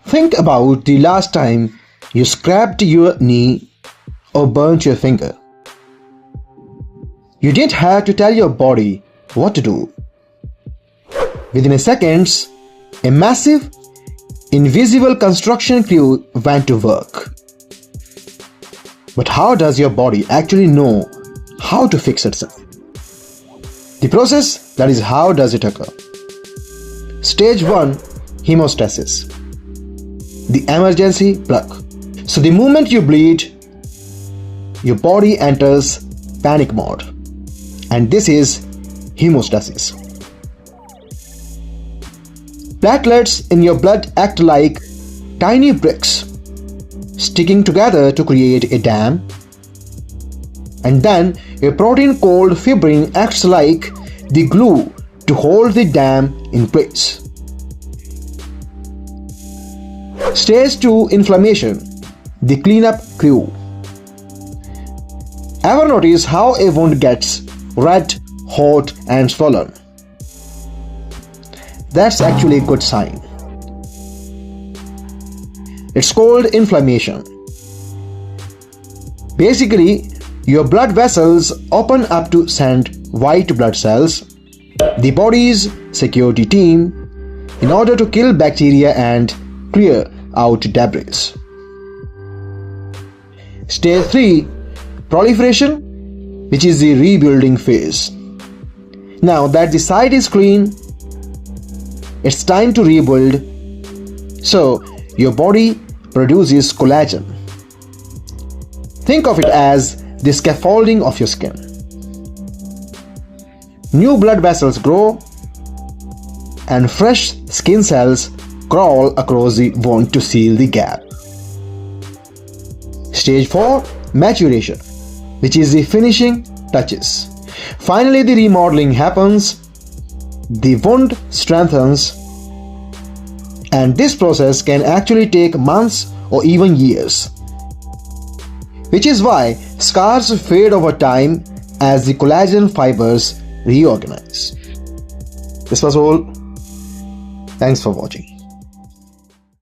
Think about the last time you scraped your knee or burnt your finger. You didn't have to tell your body what to do. Within seconds, a massive, invisible construction crew went to work. But how does your body actually know how to fix itself? The process, that is, how does it occur? Stage 1, hemostasis. The emergency plug. So the moment you bleed, your body enters panic mode. And this is hemostasis. Platelets in your blood act like tiny bricks sticking together to create a dam, and then a protein called fibrin acts like the glue to hold the dam in place. Stage 2, inflammation, the cleanup crew. Ever notice how a wound gets red, hot and swollen? That's actually a good sign. It's called inflammation. Basically, your blood vessels open up to send white blood cells, the body's security team, in order to kill bacteria and clear out debris. Stage 3, proliferation, which is the rebuilding phase. Now that the site is clean, it's time to rebuild. So your body produces collagen. Think of it as the scaffolding of your skin. New blood vessels grow and fresh skin cells crawl across the wound to seal the gap. Stage 4, maturation, which is the finishing touches. Finally, the remodeling happens, the wound strengthens, and this process can actually take months or even years. Which is why scars fade over time as the collagen fibers reorganize. This was all. Thanks for watching.